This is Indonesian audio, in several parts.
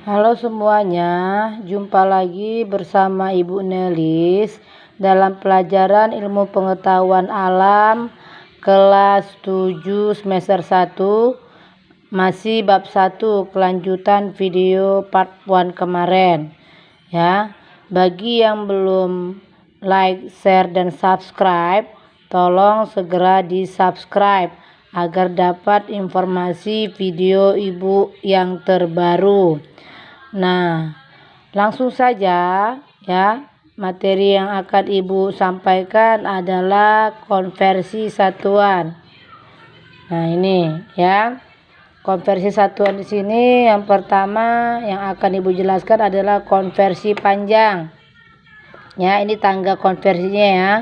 Halo semuanya, jumpa lagi bersama Ibu Nelis dalam pelajaran ilmu pengetahuan alam kelas 7 semester 1, masih bab 1, kelanjutan video part 1 kemarin. Ya, bagi yang belum like, share dan subscribe, tolong segera di-subscribe agar dapat informasi video Ibu yang terbaru. Nah, langsung saja ya. Materi yang akan Ibu sampaikan adalah konversi satuan. Nah, ini ya. Konversi satuan di sini yang pertama yang akan Ibu jelaskan adalah konversi panjang. Ya, ini tangga konversinya ya.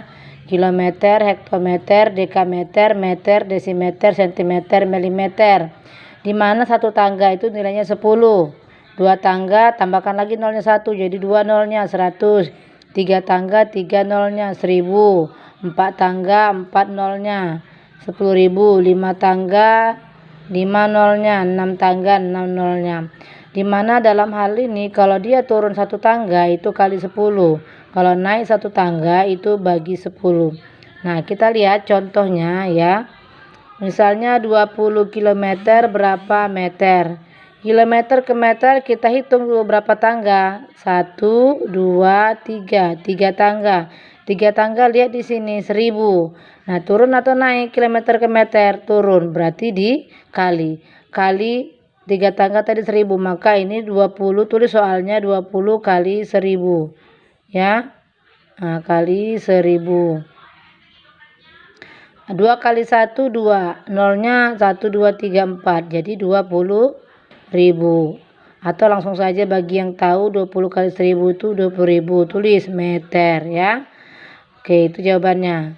Kilometer, hektometer, dekameter, meter, desimeter, sentimeter, milimeter. Di mana satu tangga itu nilainya 10. 2 tangga tambahkan lagi nolnya 1, jadi 2 nolnya 100. 3 tangga 3 nolnya 1000. 4 tangga 4 nolnya 10.000. 5 tangga 5 nolnya, 6 tangga 6 nolnya. Dimana dalam hal ini kalau dia turun satu tangga itu kali 10, kalau naik satu tangga itu bagi 10. Nah, kita lihat contohnya ya. Misalnya 20 km berapa meter? Kilometer ke meter kita hitung dulu berapa tangga. 1, 2, 3. 3 tangga. 3 tangga lihat di sini 1000. Nah, turun atau naik kilometer ke meter? Turun, berarti dikali. Kali 3 tangga tadi 1000, maka ini 20, tulis soalnya 20 kali 1000. Ya. Nah, kali 1000. 2 kali 1 2. Nolnya 1 2 3 4. Jadi 20.000. Atau langsung saja bagi yang tahu 20 kali 1000 itu 20.000, tulis meter ya. Oke, itu jawabannya.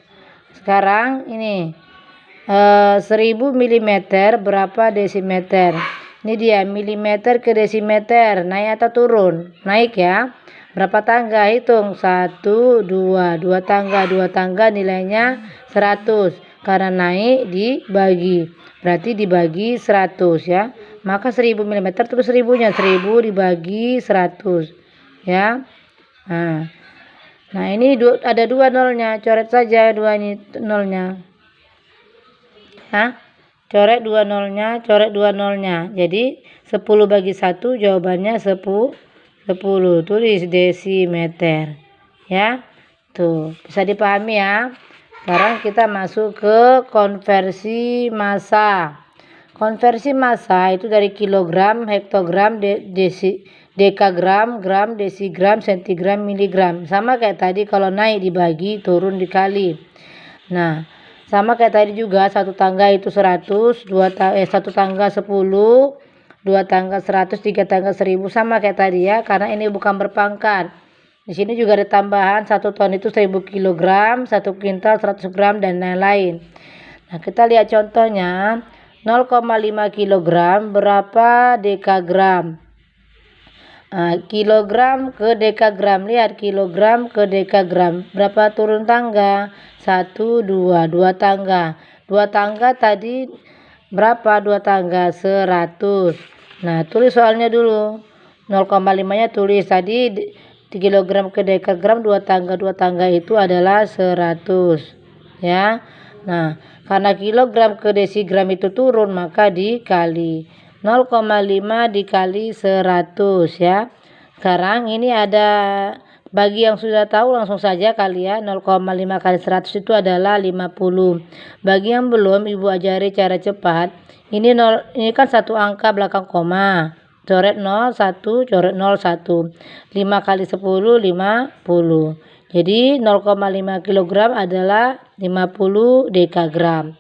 Sekarang ini 1000 mm berapa desimeter? Ini dia, milimeter ke desimeter, naik atau turun? Naik ya. Berapa tangga? Hitung 1 2. 2 tangga, 2 tangga nilainya 100. Karena naik dibagi, berarti dibagi 100 ya. Maka 1000 mm terus 1000-nya, 1000 dibagi 100 ya. Nah, ini ada 2 nolnya, coret saja 2 ini nolnya ya. Coret 2 nolnya, coret 2 nolnya. Jadi 10 bagi 1 jawabannya 10. Tulis desimeter ya. Tuh, bisa dipahami ya. Sekarang kita masuk ke konversi massa. Konversi massa itu dari kilogram, hektogram, dekagram, gram, desigram, sentigram, miligram. Sama kayak tadi, kalau naik dibagi, turun dikali. Nah, sama kayak tadi juga, satu tangga itu 100, satu tangga 10, 2 tangga 100, 3 tangga 1000. Sama kayak tadi ya, karena ini bukan berpangkat. Di sini juga ada tambahan 1 ton itu 1000 kg, 1 kuintal 100 gram dan lain-lain. Nah, kita lihat contohnya. 0,5 kg berapa dekagram? Kilogram ke dekagram. Lihat, kilogram ke dekagram. Berapa turun tangga? 1 2. 2 tangga. 2 tangga tadi berapa 2 tangga? 100. Nah, tulis soalnya dulu. 0,5-nya tulis tadi di kilogram ke dekagram, 2 tangga itu adalah 100 ya. Nah, karena kilogram ke desigram itu turun, maka dikali 0,5 dikali 100 ya. Sekarang ini ada, bagi yang sudah tahu langsung saja kali ya. 0,5 kali 100 itu adalah 50. Bagi yang belum, Ibu ajari cara cepat. Ini kan satu angka belakang koma. Coret 0 1, coret 0 1. 5 kali 10 50. Jadi 0,5 kg adalah 50 dekagram.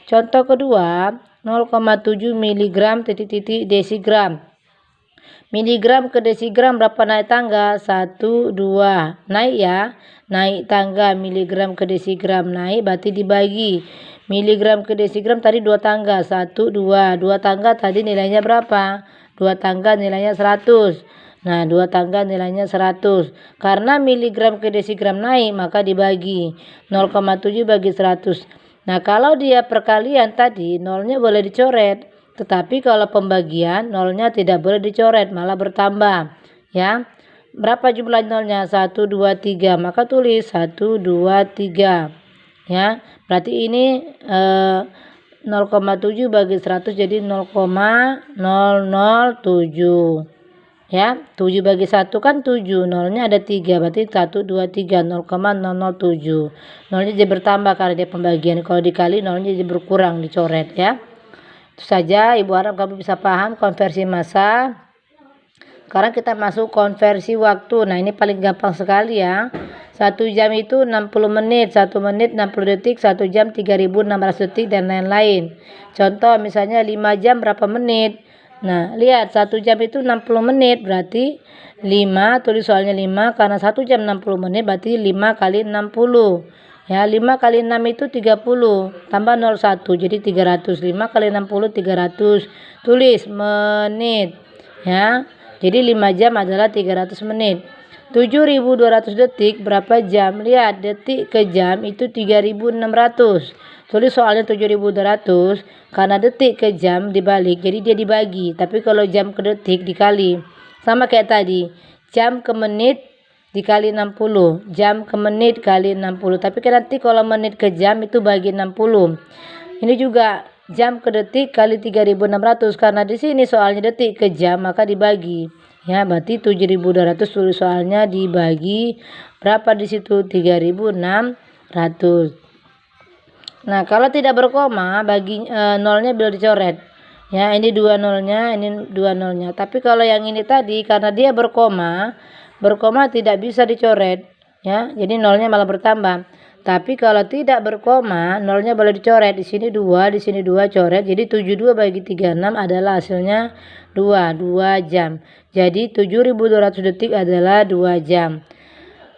Contoh kedua, 0,7 mg desigram. Miligram ke desigram berapa naik tangga? 1 2. Naik ya. Naik tangga, miligram ke desigram naik, berarti dibagi. Miligram ke desigram tadi 2 tangga, 1 2. 2 tangga tadi nilainya berapa? 2 tangga nilainya 100. Nah, 2 tangga nilainya 100. Karena miligram ke desigram naik, maka dibagi. 0,7 bagi 100. Nah, kalau dia perkalian tadi, nolnya boleh dicoret. Tetapi kalau pembagian nolnya tidak boleh dicoret, malah bertambah ya. Berapa jumlah nolnya? 1, 2, 3. Maka tulis 1, 2, 3 ya. Berarti ini 0,7 bagi 100 jadi 0,007 ya. 7 bagi 1 kan 7, nolnya ada 3, berarti 1, 2, 3, 0,007. Nolnya jadi bertambah karena dia pembagian. Kalau dikali nolnya jadi berkurang, dicoret ya. Itu saja, Ibu harap kamu bisa paham konversi massa. Sekarang kita masuk konversi waktu. Nah, ini paling gampang sekali ya. 1 jam itu 60 menit, 1 menit 60 detik, 1 jam 3600 detik, dan lain-lain. Contoh misalnya 5 jam berapa menit. Nah, lihat 1 jam itu 60 menit, berarti 5, tulis soalnya 5, karena 1 jam 60 menit, berarti 5 kali 60. Ya, 5 kali 6 itu 30, tambah 01, jadi 300. 5 kali 60, 300. Tulis menit. Ya, jadi 5 jam adalah 300 menit. 7.200 detik berapa jam? Lihat, detik ke jam itu 3.600. Tulis soalnya 7.200 karena detik ke jam dibalik, jadi dia dibagi. Tapi kalau jam ke detik dikali. Sama kayak tadi, jam ke menit dikali 60, jam ke menit kali 60. Tapi kan nanti kalau menit ke jam itu bagi 60. Ini juga jam ke detik kali 3.600, karena di sini soalnya detik ke jam maka dibagi. Ya, berarti 7.200, tulis soalnya dibagi berapa di situ? 3.600. Nah, kalau tidak berkoma, bagi nolnya boleh dicoret. Ya, ini 2 nolnya, ini 2 nolnya. Tapi kalau yang ini tadi karena dia berkoma tidak bisa dicoret, ya. Jadi nolnya malah bertambah. Tapi kalau tidak berkoma, nolnya boleh dicoret. Di sini 2, di sini 2, coret. Jadi 72 bagi 36 adalah hasilnya 2 jam. Jadi 7.200 detik adalah 2 jam.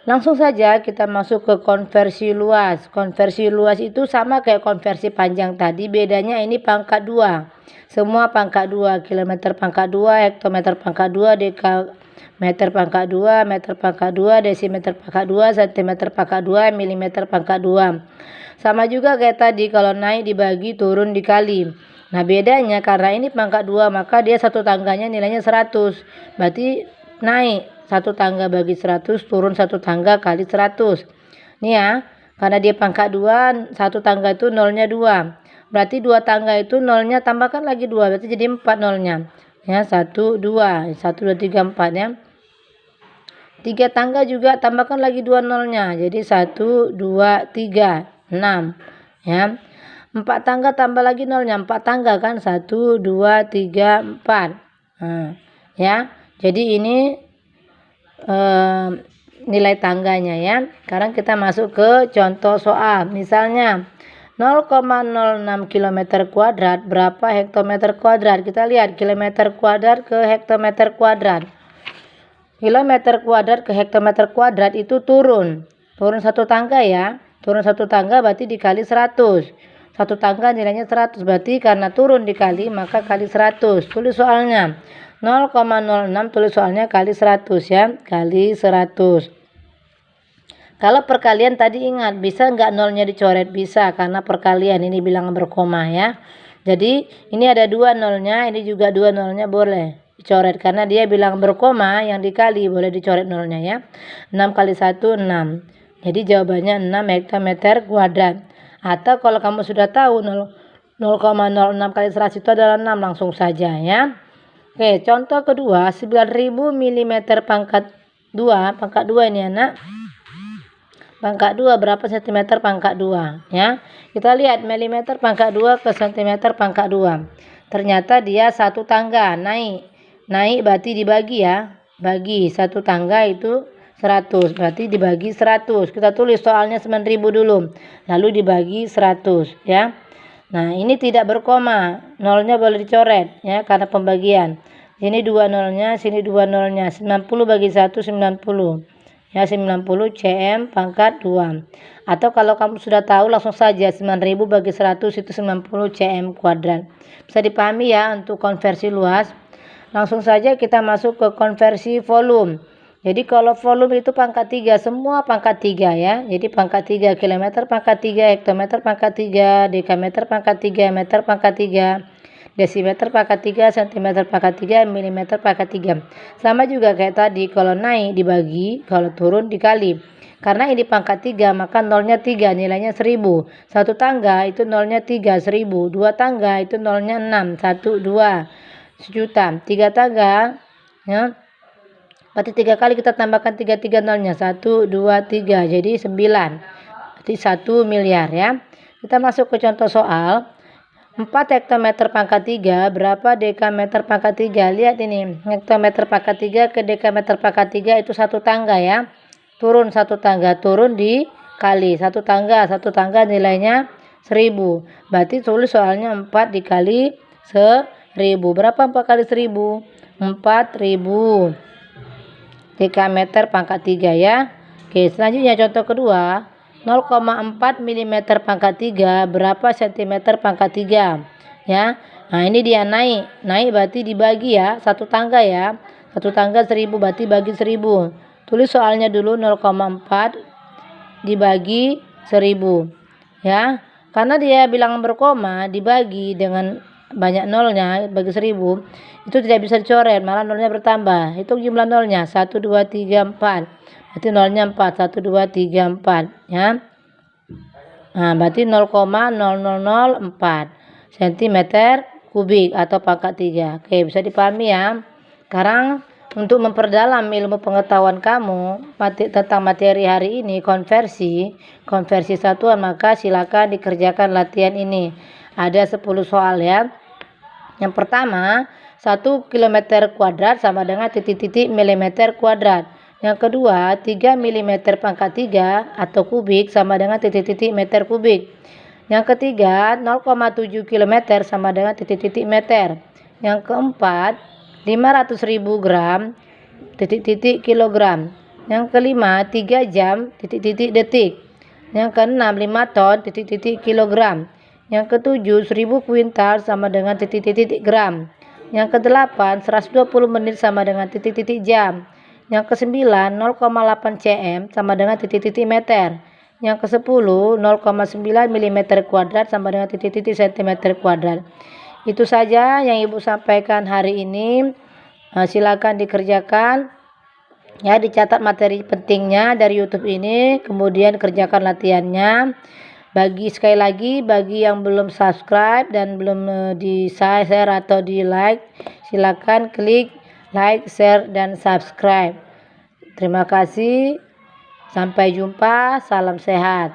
Langsung saja kita masuk ke konversi luas. Konversi luas itu sama kayak konversi panjang tadi, bedanya ini pangkat 2. Semua pangkat 2, kilometer pangkat 2, hektometer pangkat 2, dekameter pangkat 2, meter pangkat 2, desimeter pangkat 2, sentimeter pangkat 2, milimeter pangkat 2. Sama juga kayak tadi, kalau naik dibagi, turun dikali. Nah, bedanya karena ini pangkat 2 maka dia satu tangganya nilainya 100. Berarti naik 1 tangga bagi 100, turun 1 tangga kali 100. Nih ya, karena dia pangkat 2, 1 tangga itu nolnya 2. Berarti 2 tangga itu nolnya tambahkan lagi 2, berarti jadi 4 nolnya. Ya, 1, 2, 1, 2, 3, 4 ya. 3 tangga juga tambahkan lagi 2 nolnya. Jadi 1, 2, 3, 6. Ya. 4 tangga tambah lagi nolnya. 4 tangga kan, 1, 2, 3, 4. Nah, ya. Jadi ini nilai tangganya ya. Sekarang kita masuk ke contoh soal. Misalnya 0,06 km kuadrat berapa hektometer kuadrat? Kita lihat kilometer kuadrat ke hektometer kuadrat. Kilometer kuadrat ke hektometer kuadrat itu turun 1 tangga ya. Turun 1 tangga berarti dikali 100. 1 tangga nilainya 100, berarti karena turun dikali maka kali 100. Tulis soalnya 0,06, tulis soalnya kali 100 ya, kali 100. Kalau perkalian tadi ingat, bisa nggak nolnya dicoret? Bisa, karena perkalian ini bilangan berkoma ya. Jadi ini ada 2 nolnya, ini juga 2 nolnya boleh dicoret karena dia bilangan berkoma yang dikali, boleh dicoret nolnya ya. 6 kali 1 6. Jadi jawabannya 6 hektometer kuadrat. Atau kalau kamu sudah tahu 0,06 kali 100 itu adalah 6, langsung saja ya. Oke, contoh kedua 9.000 mm pangkat 2. Pangkat 2 ini anak. Pangkat 2 berapa cm pangkat 2 ya. Kita lihat milimeter pangkat 2 ke cm pangkat 2. Ternyata dia 1 tangga naik. Naik berarti dibagi ya. Bagi 1 tangga itu 100, berarti dibagi 100. Kita tulis soalnya 9.000 dulu. Lalu dibagi 100 ya. Nah, ini tidak berkoma. Nolnya boleh dicoret ya karena pembagian. Ini 2 nolnya, sini 2 nolnya. 90 bagi 1 90. Ya, 90 cm pangkat 2. Atau kalau kamu sudah tahu langsung saja 9.000 bagi 100 itu 90 cm kuadrat. Bisa dipahami ya untuk konversi luas. Langsung saja kita masuk ke konversi volume. Jadi kalau volume itu pangkat 3, semua pangkat 3 ya. Jadi pangkat 3, kilometer pangkat 3, hektometer pangkat 3, dekameter pangkat 3, meter pangkat 3. desimeter pangkat 3, sentimeter pangkat 3, milimeter pangkat 3. Sama juga kayak tadi, kalau naik dibagi, kalau turun dikali. Karena ini pangkat 3, maka nolnya 3, nilainya 1000. Satu tangga itu nolnya 3, 1000. Dua tangga itu nolnya 6, 1, 2, 1.000.000. Tiga tangga, ya. Berarti 3 kali kita tambahkan 3 nolnya, 1, 2, 3, jadi 9. Berarti 1 miliar ya. Kita masuk ke contoh soal. 4 hektometer pangkat 3 berapa dekameter pangkat 3? Lihat ini, hektometer pangkat 3 ke dekameter pangkat 3 itu satu tangga ya. Turun satu tangga, turun dikali satu tangga nilainya 1000. Berarti tulis soalnya 4 dikali 1000. Berapa 4 kali 1000? 4000 dekameter pangkat 3 ya. Oke, selanjutnya contoh kedua. 0,4 mm pangkat 3 berapa cm pangkat 3 ya. Nah ini dia naik berarti dibagi ya, satu tangga ya, satu tangga 1000 berarti bagi 1000. Tulis soalnya dulu 0,4 dibagi 1000 ya, karena dia bilang berkoma dibagi dengan banyak nolnya, bagi 1000 itu tidak bisa dicoret, malah nolnya bertambah. Hitung jumlah nolnya, 1, 2, 3, 4. Berarti nolnya 4, 1, 2, 3, 4 ya. Nah, berarti 0,0004 cm kubik atau pangkat 3. Oke, bisa dipahami ya. Sekarang untuk memperdalam ilmu pengetahuan kamu tentang materi hari ini, konversi satuan, maka silakan dikerjakan latihan ini. Ada 10 soal ya. Yang pertama, 1 km kuadrat sama dengan titik-titik milimeter kuadrat. Yang kedua, 3 mm pangkat 3 atau kubik sama dengan titik-titik meter kubik. Yang ketiga, 0,7 km sama dengan titik-titik meter. Yang keempat, 500.000 gram titik-titik kilogram. Yang kelima, 3 jam titik-titik detik. Yang keenam, 5 ton titik-titik kilogram. Yang ketujuh, 1000 kuintal sama dengan titik-titik gram. Yang kedelapan, 120 menit sama dengan titik-titik jam. Yang ke-9, 0,8 cm sama dengan titik-titik meter. Yang ke-10, 0,9 mm kuadrat sama dengan titik-titik cm kuadrat. Itu saja yang Ibu sampaikan hari ini. Silakan dikerjakan. Ya, dicatat materi pentingnya dari YouTube ini, kemudian kerjakan latihannya. Sekali lagi, bagi yang belum subscribe dan belum di share atau di like, silakan klik like, share, dan subscribe. Terima kasih. Sampai jumpa. Salam sehat.